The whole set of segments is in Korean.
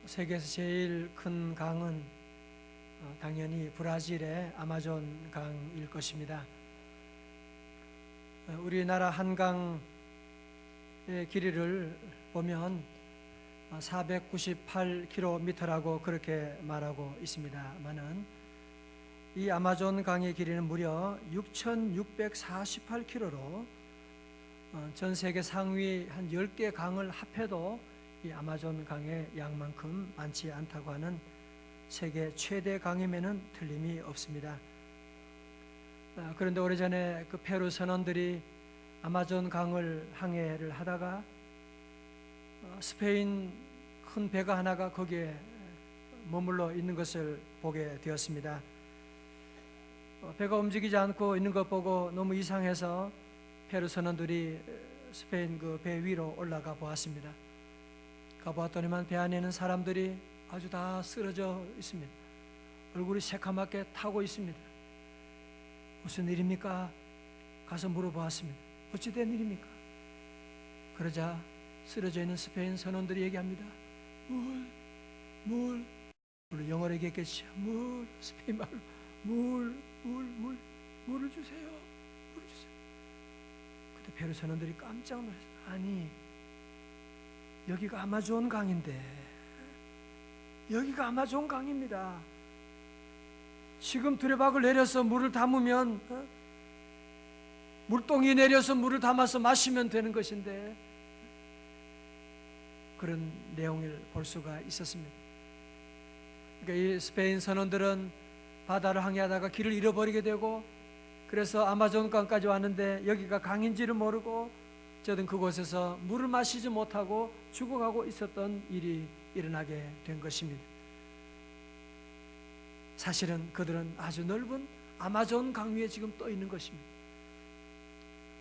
세계에서 제일 큰 강은 당연히 브라질의 아마존 강일 것입니다. 우리나라 한강의 길이를 보면 498km라고 그렇게 말하고 있습니다만은 이 아마존 강의 길이는 무려 6,648km로 전 세계 상위 한 10개 강을 합해도 이 아마존 강의 양만큼 많지 않다고 하는 세계 최대 강임에는 틀림이 없습니다. 그런데 오래전에 그 페루 선원들이 아마존 강을 항해를 하다가 스페인 큰 배가 하나가 거기에 머물러 있는 것을 보게 되었습니다. 배가 움직이지 않고 있는 것 보고 너무 이상해서 페루 선원들이 스페인 그 배 위로 올라가 보았습니다. 가보았더니만 배 안에는 사람들이 아주 다 쓰러져 있습니다. 얼굴이 새카맣게 타고 있습니다. 무슨 일입니까? 가서 물어보았습니다. 어찌 된 일입니까? 그러자 쓰러져 있는 스페인 선원들이 얘기합니다. 물, 영어로 얘기했겠죠. 스페인 말로 물을 주세요. 그때 페루 선원들이 깜짝 놀랐어요. 아니, 여기가 아마존 강인데, 여기가 아마존 강입니다. 지금 두레박을 내려서 물을 담으면 물동이 내려서 물을 담아서 마시면 되는 것인데, 그런 내용을 볼 수가 있었습니다. 그러니까 이 스페인 선원들은 바다를 항해하다가 길을 잃어버리게 되고, 그래서 아마존강까지 왔는데 여기가 강인지를 모르고 저든 그곳에서 물을 마시지 못하고 죽어가고 있었던 일이 일어나게 된 것입니다. 사실은 그들은 아주 넓은 아마존 강 위에 지금 떠 있는 것입니다.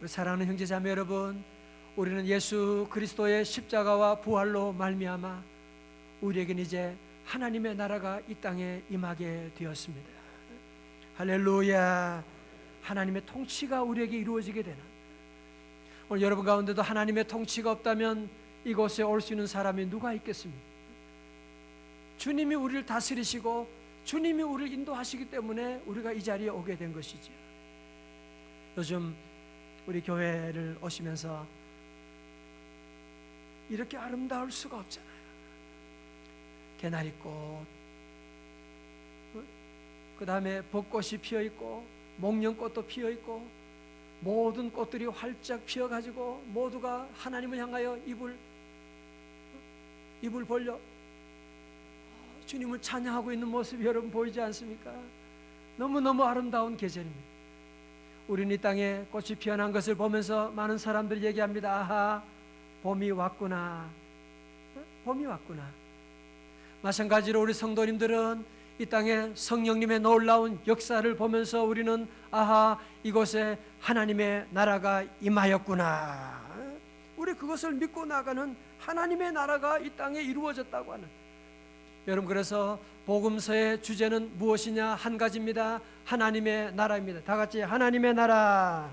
우리 사랑하는 형제자매 여러분, 우리는 예수 그리스도의 십자가와 부활로 말미암아 우리에게는 이제 하나님의 나라가 이 땅에 임하게 되었습니다. 할렐루야. 하나님의 통치가 우리에게 이루어지게 되는, 오늘 여러분 가운데도 하나님의 통치가 없다면 이곳에 올 수 있는 사람이 누가 있겠습니까? 주님이 우리를 다스리시고 주님이 우리를 인도하시기 때문에 우리가 이 자리에 오게 된 것이죠. 요즘 우리 교회를 오시면서 이렇게 아름다울 수가 없잖아요. 개나리꽃, 그 다음에 벚꽃이 피어있고 목련꽃도 피어있고 모든 꽃들이 활짝 피어가지고 모두가 하나님을 향하여 입을 벌려 주님을 찬양하고 있는 모습이 여러분 보이지 않습니까? 너무너무 아름다운 계절입니다. 우리는 이 땅에 꽃이 피어난 것을 보면서 많은 사람들이 얘기합니다. 아하, 봄이 왔구나. 봄이 왔구나. 마찬가지로 우리 성도님들은 이 땅에 성령님의 놀라운 역사를 보면서 우리는 아하, 이곳에 하나님의 나라가 임하였구나. 우리 그것을 믿고 나가는 하나님의 나라가 이 땅에 이루어졌다고 하는, 여러분, 그래서 복음서의 주제는 무엇이냐? 한 가지입니다. 하나님의 나라입니다. 다 같이 하나님의 나라,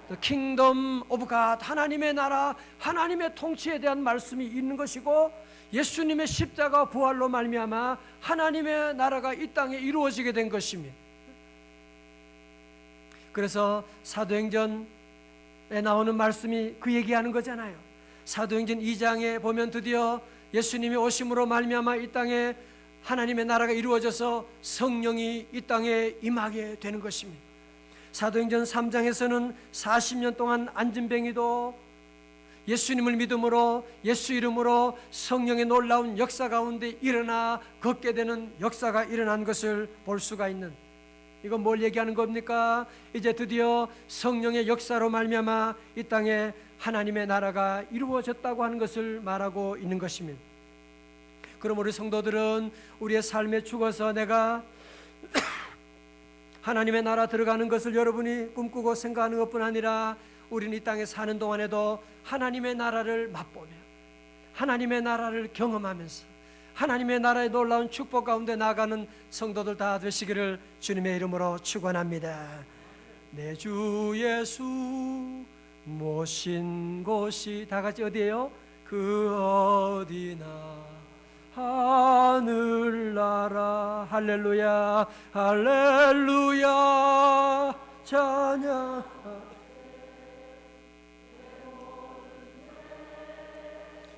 The Kingdom of God, 하나님의 나라, 하나님의 통치에 대한 말씀이 있는 것이고, 예수님의 십자가 부활로 말미암아 하나님의 나라가 이 땅에 이루어지게 된 것입니다. 그래서 사도행전에 나오는 말씀이 그 얘기하는 거잖아요. 사도행전 2장에 보면 드디어 예수님이 오심으로 말미암아 이 땅에 하나님의 나라가 이루어져서 성령이 이 땅에 임하게 되는 것입니다. 사도행전 3장에서는 40년 동안 안진뱅이도 예수님을 믿음으로 예수 이름으로 성령의 놀라운 역사 가운데 일어나 걷게 되는 역사가 일어난 것을 볼 수가 있는, 이건 뭘 얘기하는 겁니까? 이제 드디어 성령의 역사로 말미암아 이 땅에 하나님의 나라가 이루어졌다고 하는 것을 말하고 있는 것입니다. 그럼 우리 성도들은 우리의 삶에 죽어서 내가 하나님의 나라 들어가는 것을 여러분이 꿈꾸고 생각하는 것뿐 아니라 우리는 이 땅에 사는 동안에도 하나님의 나라를 맛보며 하나님의 나라를 경험하면서 하나님의 나라의 놀라운 축복 가운데 나아가는 성도들 다 되시기를 주님의 이름으로 축원합니다. 내 주 예수 모신 곳이, 다 같이 어디예요? 그 어디나 할렐루야 할렐루야 찬양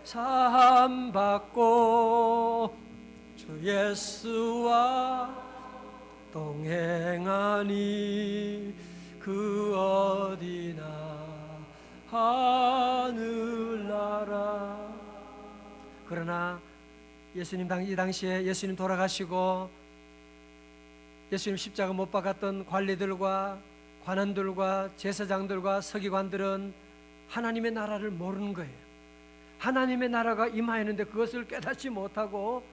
사함 받고 주 예수와 동행하니 그 어디나 하늘나라. 그러나 예수님 이 당시에 예수님 돌아가시고 예수님 십자가 못 박았던 관리들과 관원들과 제사장들과 서기관들은 하나님의 나라를 모르는 거예요. 하나님의 나라가 임하였는데 그것을 깨닫지 못하고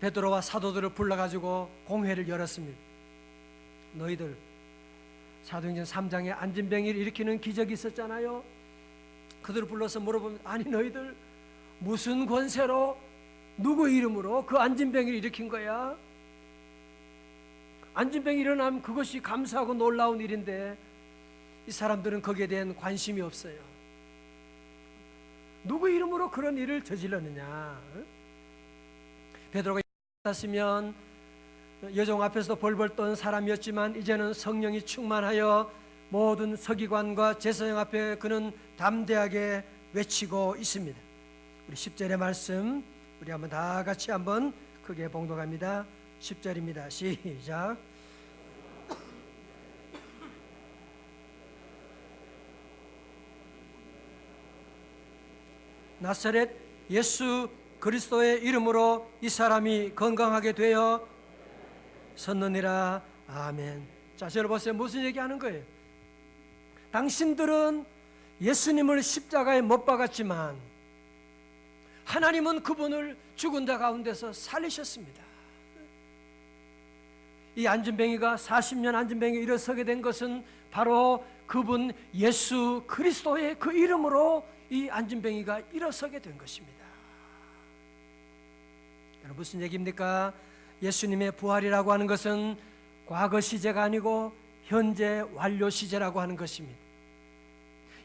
베드로와 사도들을 불러가지고 공회를 열었습니다. 너희들 사도행전 3장에 안진뱅이를 일으키는 기적이 있었잖아요. 그들을 불러서 물어보면 아니 너희들 무슨 권세로 누구 이름으로 그 안진뱅이를 일으킨 거야? 안진뱅이 일어나면 그것이 감사하고 놀라운 일인데 이 사람들은 거기에 대한 관심이 없어요. 누구 이름으로 그런 일을 저질렀느냐? 베드로가 탔으면 여종 앞에서도 벌벌 떤 사람이었지만 이제는 성령이 충만하여 모든 서기관과 제사장 앞에 그는 담대하게 외치고 있습니다. 우리 10절의 말씀 우리 한번 다 같이 한번 크게 봉독합니다. 10절입니다. 시작. 나사렛 예수 그리스도의 이름으로 이 사람이 건강하게 되어 섰느니라. 아멘. 자, 저를 보세요. 무슨 얘기하는 거예요? 당신들은 예수님을 십자가에 못 박았지만 하나님은 그분을 죽은 자 가운데서 살리셨습니다. 이 안진뱅이가 40년 안진뱅이에 일어서게 된 것은 바로 그분 예수 그리스도의 그 이름으로 이 안진뱅이가 일어서게 된 것입니다. 여러분 무슨 얘기입니까? 예수님의 부활이라고 하는 것은 과거 시제가 아니고 현재 완료 시제라고 하는 것입니다.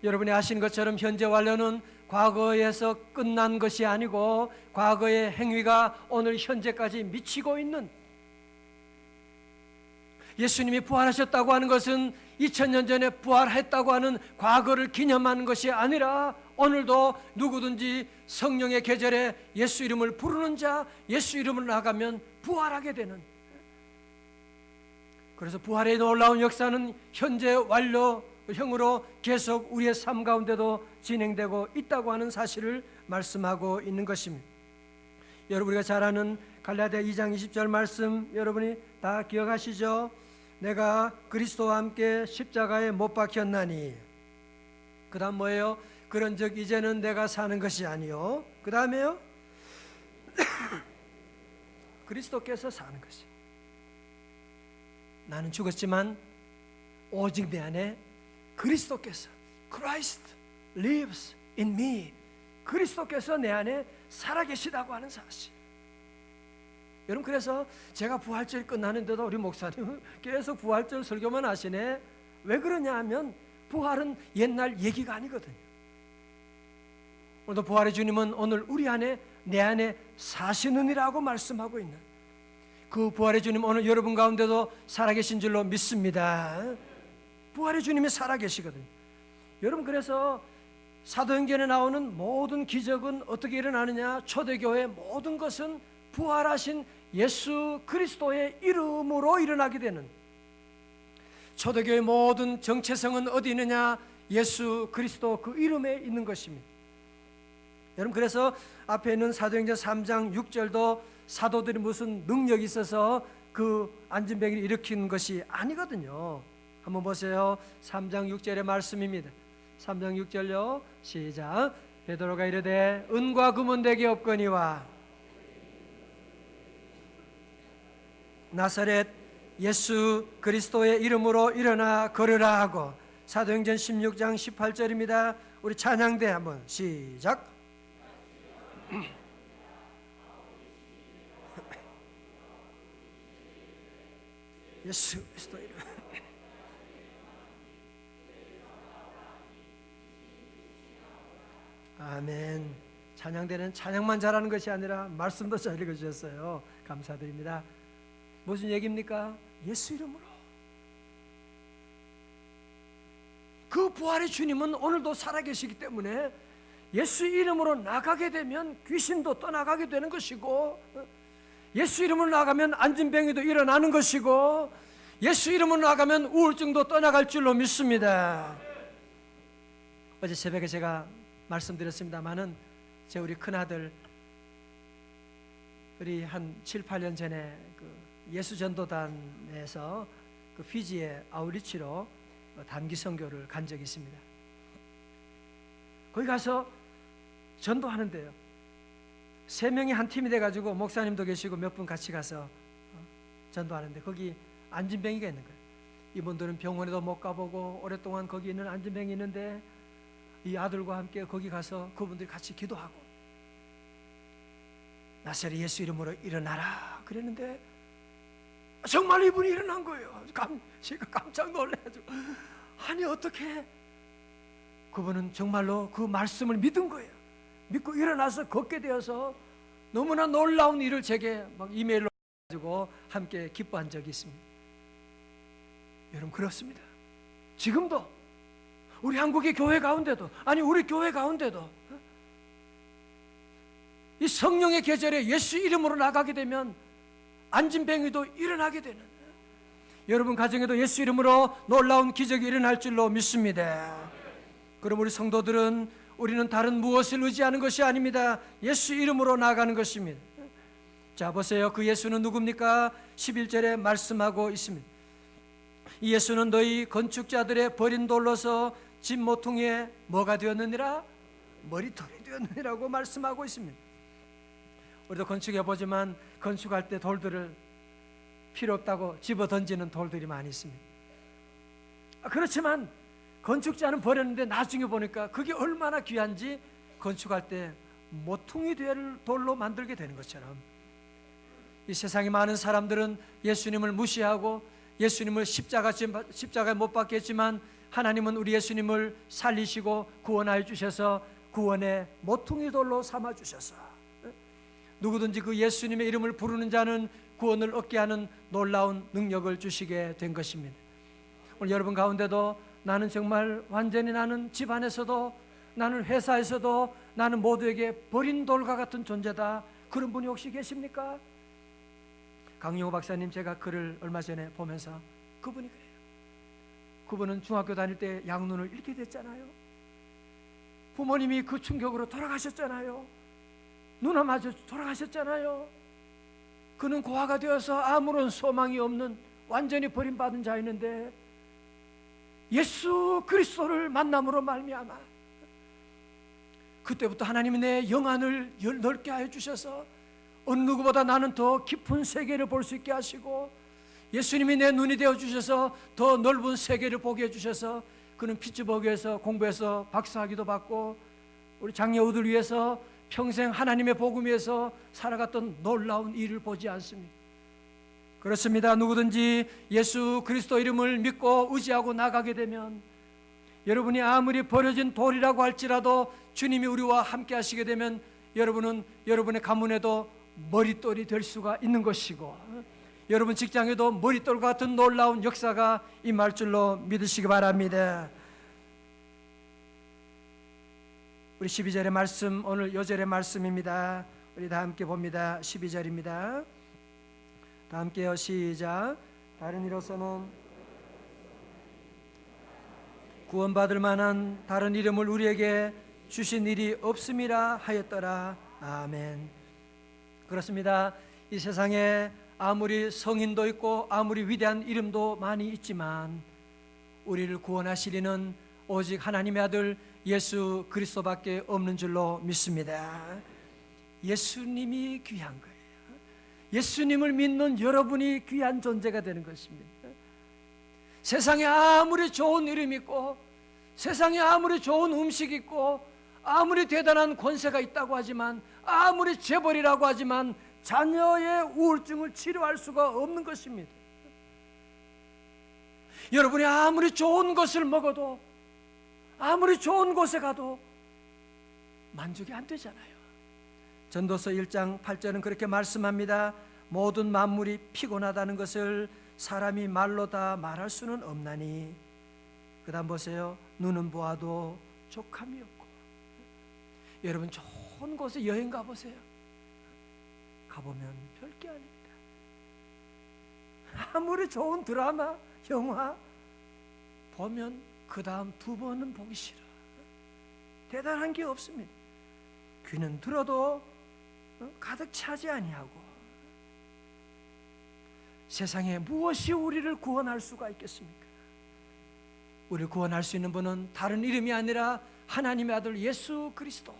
여러분이 아시는 것처럼 현재 완료는 과거에서 끝난 것이 아니고 과거의 행위가 오늘 현재까지 미치고 있는, 예수님이 부활하셨다고 하는 것은 2000년 전에 부활했다고 하는 과거를 기념하는 것이 아니라 오늘도 누구든지 성령의 계절에 예수 이름을 부르는 자, 예수 이름을 나가면 부활하게 되는, 그래서 부활의 놀라운 역사는 현재 완료형으로 계속 우리의 삶 가운데도 진행되고 있다고 하는 사실을 말씀하고 있는 것입니다. 여러분 우리가 잘 아는 갈라디아 2장 20절 말씀 여러분이 다 기억하시죠? 내가 그리스도와 함께 십자가에 못 박혔나니, 그 다음 뭐예요? 그런즉 이제는 내가 사는 것이 아니요, 그 다음에요 그리스도께서 사는 것이. 나는 죽었지만 오직 내 안에 그리스도께서, Christ lives in me, 그리스도께서 내 안에 살아계시다고 하는 사실. 여러분 그래서 제가 부활절 끝나는데도 우리 목사님은 계속 부활절 설교만 하시네. 왜 그러냐 하면 부활은 옛날 얘기가 아니거든요. 오늘도 부활의 주님은 오늘 우리 안에, 내 안에 사시느니라고 말씀하고 있는 그 부활의 주님 오늘 여러분 가운데도 살아계신 줄로 믿습니다. 부활의 주님이 살아계시거든요. 여러분 그래서 사도행전에 나오는 모든 기적은 어떻게 일어나느냐? 초대교회 모든 것은 부활하신 예수 그리스도의 이름으로 일어나게 되는, 초대교회 모든 정체성은 어디 있느냐? 예수 그리스도 그 이름에 있는 것입니다. 여러분 그래서 앞에 있는 사도행전 3장 6절도 사도들이 무슨 능력이 있어서 그 안진뱅이를 일으킨 것이 아니거든요. 한번 보세요. 3장 6절의 말씀입니다. 3장 6절요. 시작. 베드로가 이르되 은과 금은 내게 없거니와 나사렛 예수 그리스도의 이름으로 일어나 걸으라 하고, 사도행전 16장 18절입니다. 우리 찬양대 한번 시작. 예수 그리스도 이름. 아멘. 찬양대는 찬양만 잘하는 것이 아니라 말씀도 잘 읽어주셨어요. 감사드립니다. 무슨 얘기입니까? 예수 이름으로. 그 부활의 주님은 오늘도 살아계시기 때문에 예수 이름으로 나가게 되면 귀신도 떠나가게 되는 것이고, 예수 이름으로 나가면 안진병이도 일어나는 것이고, 예수 이름으로 나가면 우울증도 떠나갈 줄로 믿습니다. 어제 새벽에 제가 말씀드렸습니다마는 제 우리 큰아들 우리 한 7, 8년 전에 그 예수전도단에서 그 피지의 아우리치로 단기 선교를 간 적이 있습니다. 거기 가서 전도하는데요, 3명이 한 팀이 돼가지고 목사님도 계시고 몇 분 같이 가서 전도하는데, 거기 안진뱅이가 있는 거예요. 이분들은 병원에도 못 가보고 오랫동안 거기 있는 안진뱅이 있는데, 이 아들과 함께 거기 가서 그분들이 같이 기도하고 나사렛 예수 이름으로 일어나라 그랬는데 정말 이분이 일어난 거예요. 제가 깜짝 놀라가지고, 아니 어떻게, 그분은 정말로 그 말씀을 믿은 거예요. 믿고 일어나서 걷게 되어서 너무나 놀라운 일을 제게 막 이메일로 가지고 함께 기뻐한 적이 있습니다. 여러분, 그렇습니다. 지금도 우리 한국의 교회 가운데도, 아니 우리 교회 가운데도 이 성령의 계절에 예수 이름으로 나가게 되면 안진뱅이도 일어나게 되는, 여러분 가정에도 예수 이름으로 놀라운 기적이 일어날 줄로 믿습니다. 그럼 우리 성도들은, 우리는 다른 무엇을 의지하는 것이 아닙니다. 예수 이름으로 나가는 것입니다. 자, 보세요. 그 예수는 누굽니까? 11절에 말씀하고 있습니다. 이 예수는 너희 건축자들의 버린 돌로서 집 모퉁이에 뭐가 되었느니라? 머리털이 되었느니라고 말씀하고 있습니다. 우리도 건축해보지만 건축할 때 돌들을 필요 없다고 집어 던지는 돌들이 많이 있습니다. 그렇지만 건축자는 버렸는데 나중에 보니까 그게 얼마나 귀한지 건축할 때 모퉁이 될 돌로 만들게 되는 것처럼, 이 세상에 많은 사람들은 예수님을 무시하고 예수님을 십자가에 못 박겠지만, 하나님은 우리 예수님을 살리시고 구원하여 주셔서 구원의 모퉁이 돌로 삼아 주셔서 누구든지 그 예수님의 이름을 부르는 자는 구원을 얻게 하는 놀라운 능력을 주시게 된 것입니다. 오늘 여러분 가운데도 나는 정말 완전히, 나는 집안에서도, 나는 회사에서도, 나는 모두에게 버린 돌과 같은 존재다, 그런 분이 혹시 계십니까? 강용호 박사님, 제가 글을 얼마 전에 보면서 그분이 그래요. 그분은 중학교 다닐 때 양눈을 잃게 됐잖아요. 부모님이 그 충격으로 돌아가셨잖아요. 누나마저 돌아가셨잖아요. 그는 고아가 되어서 아무런 소망이 없는 완전히 버림받은 자였는데, 예수 그리스도를 만남으로 말미암아 그때부터 하나님이 내 영안을 넓게 하여 주셔서 어느 누구보다 나는 더 깊은 세계를 볼 수 있게 하시고, 예수님이 내 눈이 되어 주셔서 더 넓은 세계를 보게 해 주셔서, 그는 피츠버그에서 공부해서 박사학위도 받고 우리 장녀우들 위해서 평생 하나님의 복음 위해서 살아갔던 놀라운 일을 보지 않습니까? 그렇습니다. 누구든지 예수 그리스도 이름을 믿고 의지하고 나가게 되면, 여러분이 아무리 버려진 돌이라고 할지라도 주님이 우리와 함께 하시게 되면 여러분은 여러분의 가문에도 머릿돌이 될 수가 있는 것이고, 여러분 직장에도 머릿돌 같은 놀라운 역사가 임할 줄로 믿으시기 바랍니다. 우리 12절의 말씀, 오늘 요절의 말씀입니다. 우리 다 함께 봅니다. 12절입니다. 다 함께요. 시작. 다른 이로서는 구원받을 만한 다른 이름을 우리에게 주신 일이 없음이라 하였더라. 아멘. 그렇습니다. 이 세상에 아무리 성인도 있고 아무리 위대한 이름도 많이 있지만 우리를 구원하실 이는 오직 하나님의 아들 예수 그리스도밖에 없는 줄로 믿습니다. 예수님이 귀한 거예요. 예수님을 믿는 여러분이 귀한 존재가 되는 것입니다. 세상에 아무리 좋은 이름 있고, 세상에 아무리 좋은 음식 있고, 아무리 대단한 권세가 있다고 하지만, 아무리 재벌이라고 하지만 자녀의 우울증을 치료할 수가 없는 것입니다. 여러분이 아무리 좋은 것을 먹어도, 아무리 좋은 곳에 가도 만족이 안 되잖아요. 전도서 1장 8절은 그렇게 말씀합니다. 모든 만물이 피곤하다는 것을 사람이 말로 다 말할 수는 없나니. 그 다음 보세요. 눈은 보아도 족함이 없고. 여러분 좋은 곳에 여행 가보세요. 가보면 별게 아닙니다. 아무리 좋은 드라마, 영화 보면 그 다음 두 번은 보기 싫어. 대단한 게 없습니다. 귀는 들어도 가득 차지 아니하고. 세상에 무엇이 우리를 구원할 수가 있겠습니까? 우리를 구원할 수 있는 분은 다른 이름이 아니라 하나님의 아들 예수 그리스도.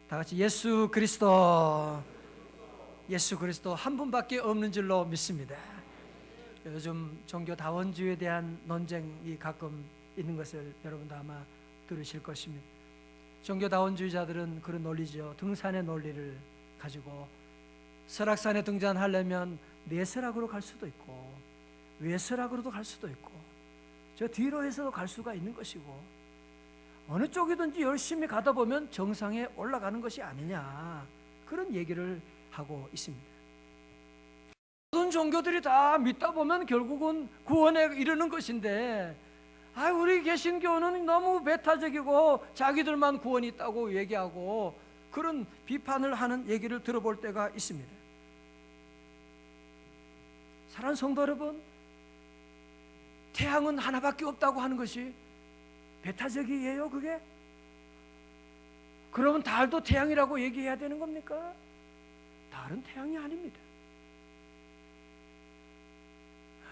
다 같이 예수 그리스도. 예수 그리스도 한 분밖에 없는 줄로 믿습니다. 요즘 종교다원주의에 대한 논쟁이 가끔 있는 것을 여러분도 아마 들으실 것입니다. 종교다원주의자들은 그런 논리죠. 등산의 논리를 가지고 설악산에 등산하려면 내설악으로 갈 수도 있고 외설악으로도 갈 수도 있고 저 뒤로 해서도 갈 수가 있는 것이고 어느 쪽이든지 열심히 가다 보면 정상에 올라가는 것이 아니냐, 그런 얘기를 하고 있습니다. 모든 종교들이 다 믿다 보면 결국은 구원에 이르는 것인데, 우리 개신교는 너무 배타적이고 자기들만 구원이 있다고 얘기하고 그런 비판을 하는 얘기를 들어볼 때가 있습니다. 사랑하는 성도 여러분, 태양은 하나밖에 없다고 하는 것이 배타적이에요, 그게? 그러면 달도 태양이라고 얘기해야 되는 겁니까? 달은 태양이 아닙니다.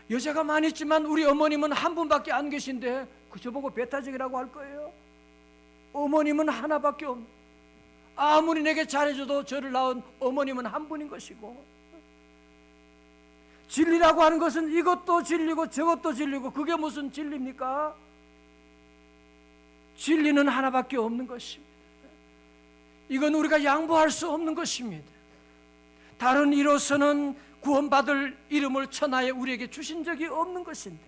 여자가 많이 있지만 우리 어머님은 한 분밖에 안 계신데 저보고 배타적이라고 할 거예요? 어머님은 하나밖에 없는, 아무리 내게 잘해줘도 저를 낳은 어머님은 한 분인 것이고, 진리라고 하는 것은 이것도 진리고 저것도 진리고, 그게 무슨 진리입니까? 진리는 하나밖에 없는 것입니다. 이건 우리가 양보할 수 없는 것입니다. 다른 이로서는 구원받을 이름을 천하에 우리에게 주신 적이 없는 것인데,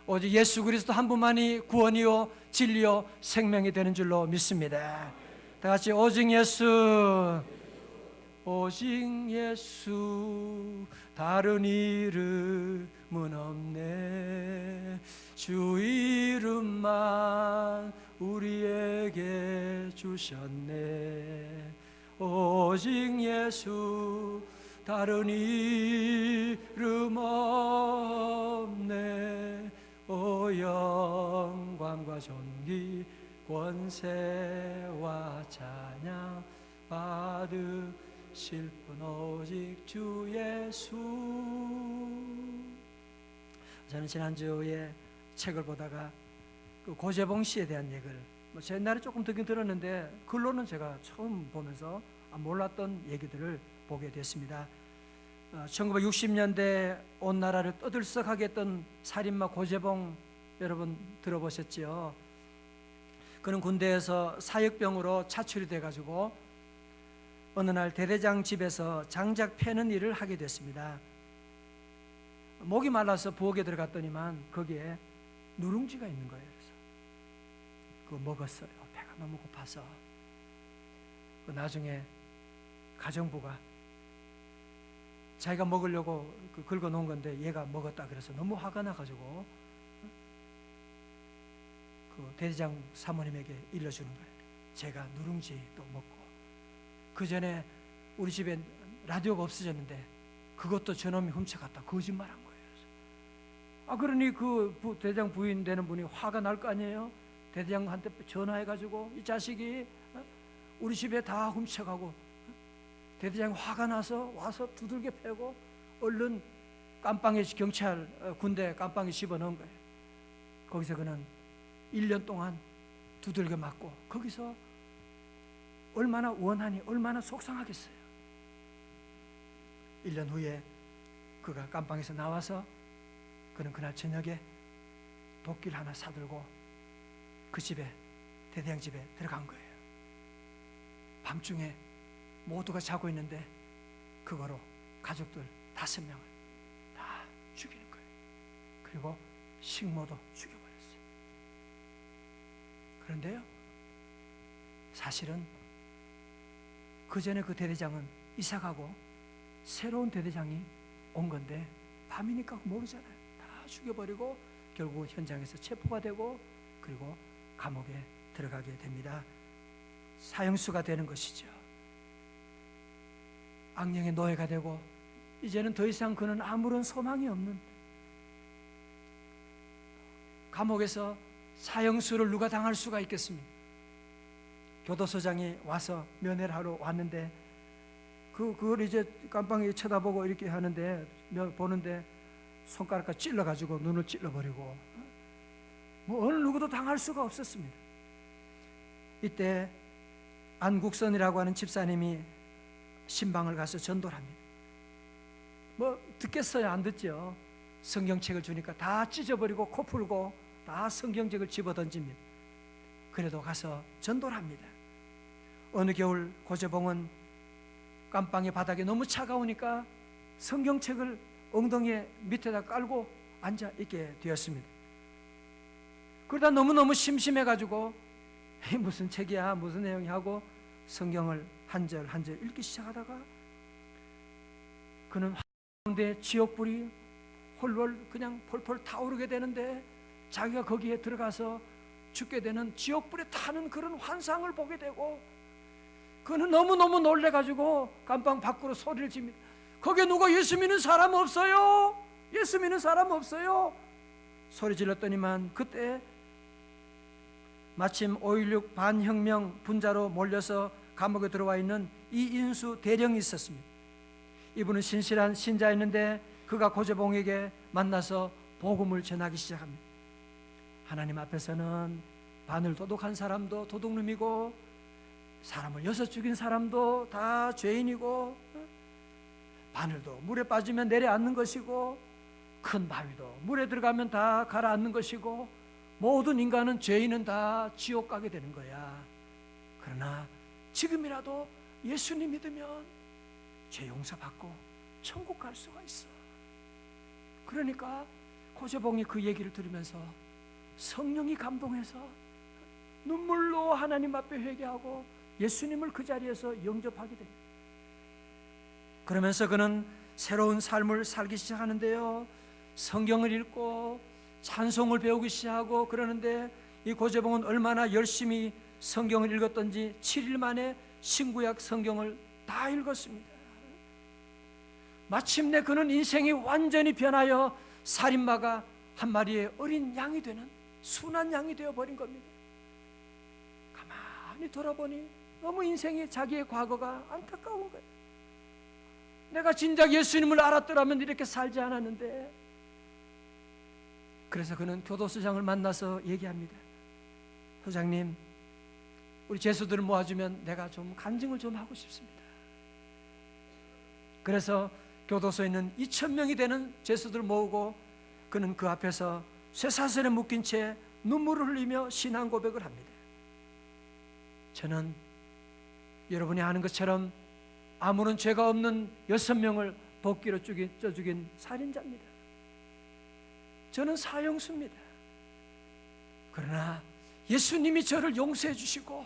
오직 예수 그리스도 한 분만이 구원이요 진리요 생명이 되는 줄로 믿습니다. 다 같이 오직 예수, 오직 예수, 다른 이름은 없네. 주 이름만 우리에게 주셨네. 오직 예수, 다른 이름 없네. 오 영광과 존귀 권세와 찬양 받으실 분 오직 주 예수. 저는 지난주에 책을 보다가 그 고재봉 씨에 대한 얘기를 제 옛날에 조금 듣긴 들었는데 글로는 제가 처음 보면서 몰랐던 얘기들을 보게 됐습니다. 1960년대 온 나라를 떠들썩하게 했던 살인마 고재봉 여러분 들어보셨죠? 그는 군대에서 사역병으로 차출이 돼가지고 어느 날 대대장 집에서 장작 패는 일을 하게 됐습니다. 목이 말라서 부엌에 들어갔더니만 거기에 누룽지가 있는 거예요. 그래서 그거 먹었어요. 배가 너무 고파서. 나중에 가정부가 자기가 먹으려고 긁어 놓은 건데 얘가 먹었다 그래서 너무 화가 나가지고 그 대대장 사모님에게 일러주는 거예요. 제가 누룽지도 먹고 그 전에 우리 집에 라디오가 없어졌는데 그것도 저놈이 훔쳐갔다 거짓말한 거예요. 그러니 그 대대장 부인 되는 분이 화가 날 거 아니에요. 대대장한테 전화해가지고 이 자식이 우리 집에 다 훔쳐가고, 대대장이 화가 나서 와서 두들겨 패고 얼른 깜빵에 경찰 군대 깜빵에 집어넣은 거예요. 거기서 그는 1년 동안 두들겨 맞고 거기서 얼마나 원하니 얼마나 속상하겠어요. 1년 후에 그가 깜빵에서 나와서 그는 그날 저녁에 도끼를 하나 사들고 그 집에, 대대장 집에 들어간 거예요. 밤중에 모두가 자고 있는데 그거로 가족들 5명을 다 죽이는 거예요. 그리고 식모도 죽여버렸어요. 그런데요, 사실은 그 전에 그 대대장은 이사 가고 새로운 대대장이 온 건데 밤이니까 모르잖아요. 다 죽여버리고 결국 현장에서 체포가 되고 그리고 감옥에 들어가게 됩니다. 사형수가 되는 것이죠. 악령의 노예가 되고 이제는 더 이상 그는 아무런 소망이 없는, 감옥에서 사형수를 누가 당할 수가 있겠습니까? 교도소장이 와서 면회를 하러 왔는데 그걸 이제 깜빵이 쳐다보고 이렇게 하는데 보는데 손가락과 찔러가지고 눈을 찔러버리고 뭐 어느 누구도 당할 수가 없었습니다. 이때 안국선이라고 하는 집사님이 신방을 가서 전도를 합니다. 뭐 듣겠어요? 안 듣죠? 성경책을 주니까 다 찢어버리고 코 풀고 다 성경책을 집어던집니다. 그래도 가서 전도를 합니다. 어느 겨울 고재봉은 깜빵의 바닥이 너무 차가우니까 성경책을 엉덩이 밑에다 깔고 앉아 있게 되었습니다. 그러다 너무너무 심심해가지고 무슨 책이야 무슨 내용이 하고 성경을 한 절 한 절 읽기 시작하다가 그는 가운데 지옥불이 홀월 그냥 폴폴 타오르게 되는데 자기가 거기에 들어가서 죽게 되는 지옥불에 타는 그런 환상을 보게 되고 그는 너무너무 놀래가지고 깜빵 밖으로 소리를 집니다. 거기에 누가 예수 믿는 사람 없어요? 예수 믿는 사람 없어요? 소리 질렀더니만 그때 마침 5.16 반혁명 분자로 몰려서 감옥에 들어와 있는 이인수 대령이 있었습니다. 이분은 신실한 신자였는데 그가 고재봉에게 만나서 복음을 전하기 시작합니다. 하나님 앞에서는 바늘 도둑한 사람도 도둑놈이고 사람을 6 죽인 사람도 다 죄인이고 바늘도 물에 빠지면 내려앉는 것이고 큰 바위도 물에 들어가면 다 가라앉는 것이고 모든 인간은 죄인은 다 지옥 가게 되는 거야. 그러나 지금이라도 예수님 믿으면 죄 용서받고 천국 갈 수가 있어. 그러니까 고재봉이 그 얘기를 들으면서 성령이 감동해서 눈물로 하나님 앞에 회개하고 예수님을 그 자리에서 영접하게 됩니다. 그러면서 그는 새로운 삶을 살기 시작하는데요, 성경을 읽고 찬송을 배우기 시작하고 그러는데 이 고재봉은 얼마나 열심히 성경을 읽었던지 7일 만에 신구약 성경을 다 읽었습니다. 마침내 그는 인생이 완전히 변하여 살인마가 한 마리의 어린 양이 되는 순한 양이 되어버린 겁니다. 가만히 돌아보니 너무 인생이 자기의 과거가 안타까운 거예요. 내가 진작 예수님을 알았더라면 이렇게 살지 않았는데. 그래서 그는 교도소장을 만나서 얘기합니다. 소장님, 우리 죄수들을 모아주면 내가 좀 간증을 좀 하고 싶습니다. 그래서 교도소에 있는 2,000명이 되는 죄수들을 모으고 그는 그 앞에서 쇠사슬에 묶인 채 눈물을 흘리며 신앙 고백을 합니다. 저는 여러분이 아는 것처럼 아무런 죄가 없는 6명을 도끼로 쪄 죽인 살인자입니다. 저는 사형수입니다. 그러나 예수님이 저를 용서해 주시고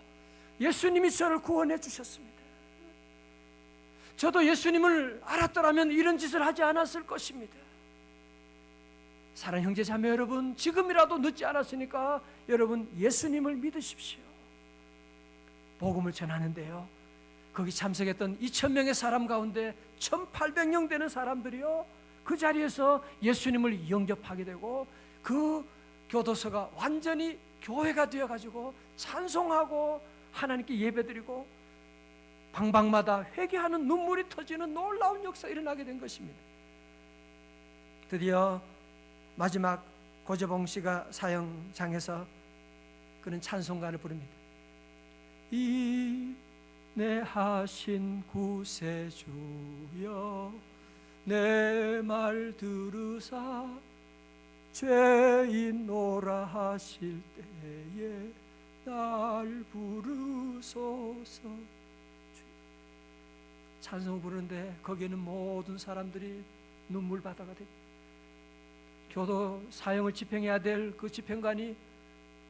예수님이 저를 구원해 주셨습니다. 저도 예수님을 알았더라면 이런 짓을 하지 않았을 것입니다. 사랑하는 형제 자매 여러분, 지금이라도 늦지 않았으니까 여러분 예수님을 믿으십시오. 복음을 전하는데요, 거기 참석했던 2,000명의 사람 가운데 1,800명 되는 사람들이요, 그 자리에서 예수님을 영접하게 되고 그 교도소가 완전히 교회가 되어가지고 찬송하고 하나님께 예배드리고 방방마다 회개하는 눈물이 터지는 놀라운 역사가 일어나게 된 것입니다. 드디어 마지막 고재봉 씨가 사형장에서 그는 찬송가를 부릅니다. 인내하신 구세주여 내 말 들으사 죄인노라 하실 때에 날 부르소서. 찬송 부르는데 거기에는 모든 사람들이 눈물바다가 됩니다. 교도 사형을 집행해야 될 그 집행관이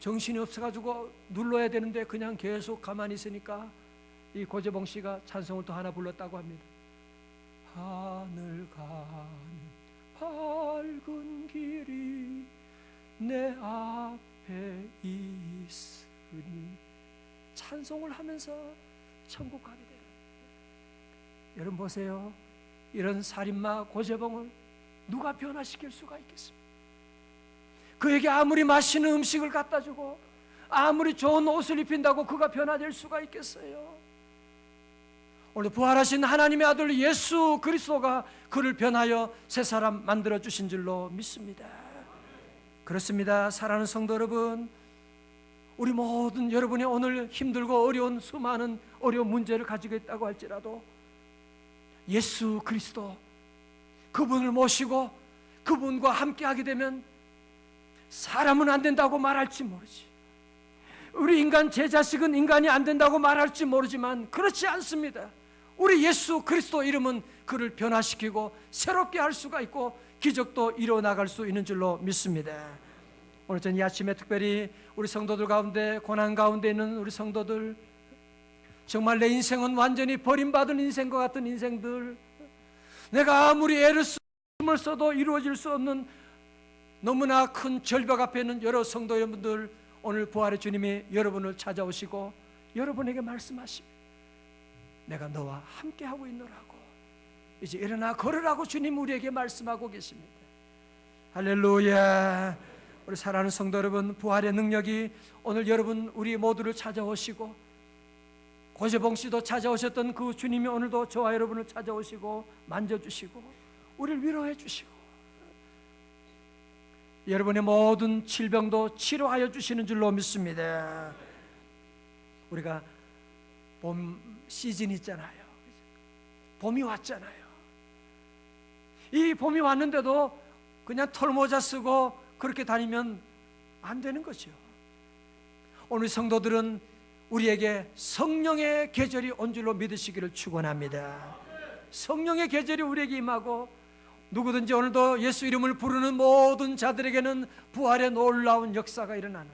정신이 없어가지고 눌러야 되는데 그냥 계속 가만히 있으니까 이 고재봉 씨가 찬송을 또 하나 불렀다고 합니다. 하늘 가는 밝은 길이 내 앞에 있으니 찬송을 하면서 천국 가게 되는. 여러분 보세요. 이런 살인마 고재봉을 누가 변화시킬 수가 있겠습니까? 그에게 아무리 맛있는 음식을 갖다 주고 아무리 좋은 옷을 입힌다고 그가 변화될 수가 있겠어요? 오늘 부활하신 하나님의 아들 예수 그리스도가 그를 변하여 새 사람 만들어 주신 줄로 믿습니다. 그렇습니다. 사랑하는 성도 여러분, 우리 모든 여러분이 오늘 힘들고 어려운 수많은 어려운 문제를 가지고 있다고 할지라도 예수 그리스도 그분을 모시고 그분과 함께 하게 되면 사람은 안 된다고 말할지 모르지, 우리 인간 제 자식은 인간이 안 된다고 말할지 모르지만 그렇지 않습니다. 우리 예수 그리스도 이름은 그를 변화시키고 새롭게 할 수가 있고 기적도 이뤄나갈 수 있는 줄로 믿습니다. 오늘 전 이 아침에 특별히 우리 성도들 가운데 고난 가운데 있는 우리 성도들, 정말 내 인생은 완전히 버림받은 인생과 같은 인생들, 내가 아무리 애를 힘을 써도 이루어질 수 없는 너무나 큰 절벽 앞에 있는 여러 성도 여러분들, 오늘 부활의 주님이 여러분을 찾아오시고 여러분에게 말씀하십니다. 내가 너와 함께하고 있노라고, 이제 일어나 걸으라고 주님 우리에게 말씀하고 계십니다. 할렐루야. 우리 사랑하는 성도 여러분, 부활의 능력이 오늘 여러분 우리 모두를 찾아오시고 고재봉 씨도 찾아오셨던 그 주님이 오늘도 저와 여러분을 찾아오시고 만져주시고 우리를 위로해 주시고 여러분의 모든 질병도 치료하여 주시는 줄로 믿습니다. 우리가 봄 시즌 있잖아요. 봄이 왔잖아요. 이 봄이 왔는데도 그냥 털모자 쓰고 그렇게 다니면 안 되는 거죠. 오늘 성도들은 우리에게 성령의 계절이 온 줄로 믿으시기를 축원합니다. 성령의 계절이 우리에게 임하고 누구든지 오늘도 예수 이름을 부르는 모든 자들에게는 부활의 놀라운 역사가 일어나는,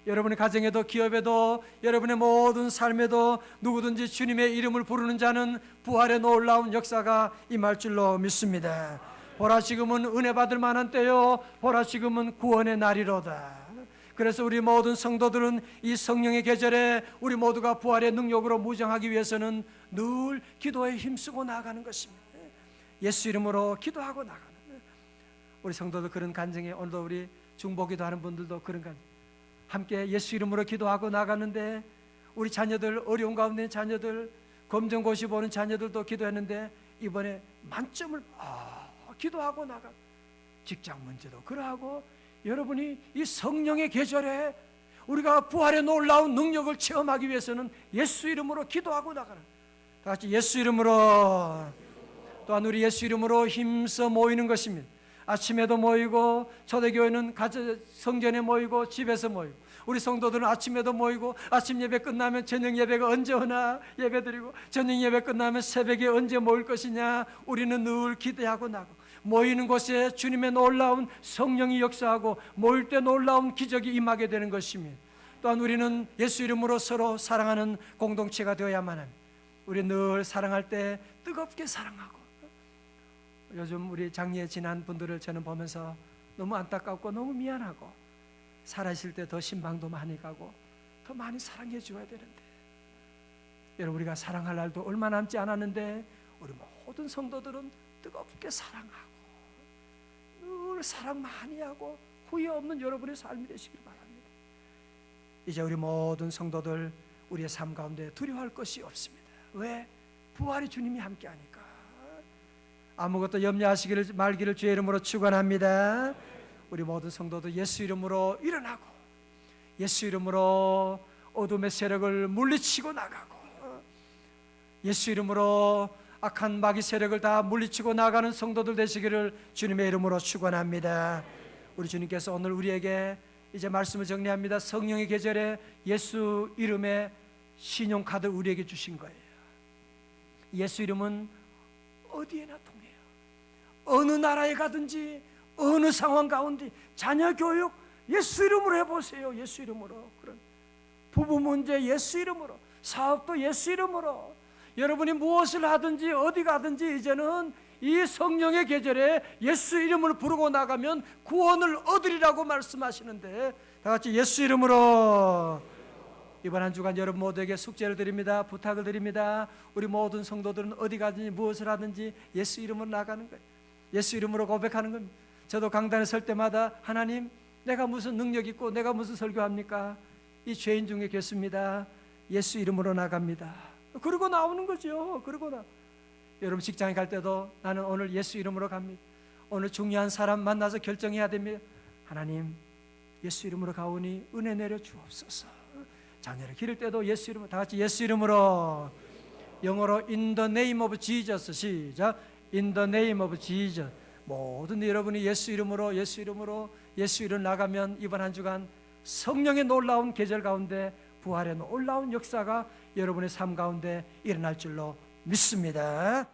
여러분의 가정에도 기업에도 여러분의 모든 삶에도 누구든지 주님의 이름을 부르는 자는 부활의 놀라운 역사가 임할 줄로 믿습니다. 보라 지금은 은혜 받을 만한 때요, 보라 지금은 구원의 날이로다. 그래서 우리 모든 성도들은 이 성령의 계절에 우리 모두가 부활의 능력으로 무장하기 위해서는 늘 기도에 힘쓰고 나아가는 것입니다. 예수 이름으로 기도하고 나가는, 우리 성도들 그런 간증에 오늘도 우리 중보기도 하는 분들도 그런 간증, 함께 예수 이름으로 기도하고 나가는데 우리 자녀들, 어려운 가운데 있는 자녀들, 검정고시 보는 자녀들도 기도했는데 이번에 만점을 기도하고 나가, 직장 문제도 그러하고 여러분이 이 성령의 계절에 우리가 부활의 놀라운 능력을 체험하기 위해서는 예수 이름으로 기도하고 나가는, 다 같이 예수 이름으로, 또한 우리 예수 이름으로 힘써 모이는 것입니다. 아침에도 모이고 초대교회는 성전에 모이고 집에서 모이고, 우리 성도들은 아침에도 모이고 아침 예배 끝나면 저녁 예배가 언제 오나 예배드리고, 저녁 예배 끝나면 새벽에 언제 모일 것이냐 우리는 늘 기대하고 나가고, 모이는 곳에 주님의 놀라운 성령이 역사하고 모일 때 놀라운 기적이 임하게 되는 것입니다. 또한 우리는 예수 이름으로 서로 사랑하는 공동체가 되어야만 합니다. 우리 늘 사랑할 때 뜨겁게 사랑하고, 요즘 우리 장례 지난 분들을 저는 보면서 너무 안타깝고 너무 미안하고, 살아있을 때 더 신방도 많이 가고 더 많이 사랑해 줘야 되는데, 여러분 우리가 사랑할 날도 얼마 남지 않았는데 우리 모든 성도들은 뜨겁게 사랑하고 늘 사랑 많이 하고 후회 없는 여러분의 삶이 되시길 바랍니다. 이제 우리 모든 성도들 우리의 삶 가운데 두려워할 것이 없습니다. 왜? 부활의 주님이 함께하니까. 아무것도 염려하시기를 말기를 주의 이름으로 축원합니다. 우리 모든 성도들 예수 이름으로 일어나고 예수 이름으로 어둠의 세력을 물리치고 나가고, 예수 이름으로 악한 마귀 세력을 다 물리치고 나가는 성도들 되시기를 주님의 이름으로 축원합니다. 우리 주님께서 오늘 우리에게 이제 말씀을 정리합니다. 성령의 계절에 예수 이름의 신용카드 우리에게 주신 거예요. 예수 이름은 어디에나 통해요. 어느 나라에 가든지 어느 상황 가운데 자녀 교육 예수 이름으로 해보세요. 예수 이름으로. 그런 부부 문제 예수 이름으로, 사업도 예수 이름으로. 여러분이 무엇을 하든지 어디 가든지 이제는 이 성령의 계절에 예수 이름을 부르고 나가면 구원을 얻으리라고 말씀하시는데, 다 같이 예수 이름으로. 이번 한 주간 여러분 모두에게 숙제를 드립니다. 부탁을 드립니다. 우리 모든 성도들은 어디 가든지 무엇을 하든지 예수 이름으로 나가는 거예요. 예수 이름으로 고백하는 겁니다. 저도 강단에 설 때마다 하나님, 내가 무슨 능력 있고 내가 무슨 설교합니까? 이 죄인 중에 계십니다. 예수 이름으로 나갑니다. 그러고 나오는 거죠. 그러고 여러분 직장에 갈 때도 나는 오늘 예수 이름으로 갑니다. 오늘 중요한 사람 만나서 결정해야 됩니다. 하나님, 예수 이름으로 가오니 은혜 내려 주옵소서. 자녀를 기를 때도 예수 이름으로, 다 같이 예수 이름으로. 영어로 in the name of Jesus. 시작. in the name of Jesus. 모든 여러분이 예수 이름으로 나가면 이번 한 주간 성령의 놀라운 계절 가운데 부활의 놀라운 역사가 여러분의 삶 가운데 일어날 줄로 믿습니다.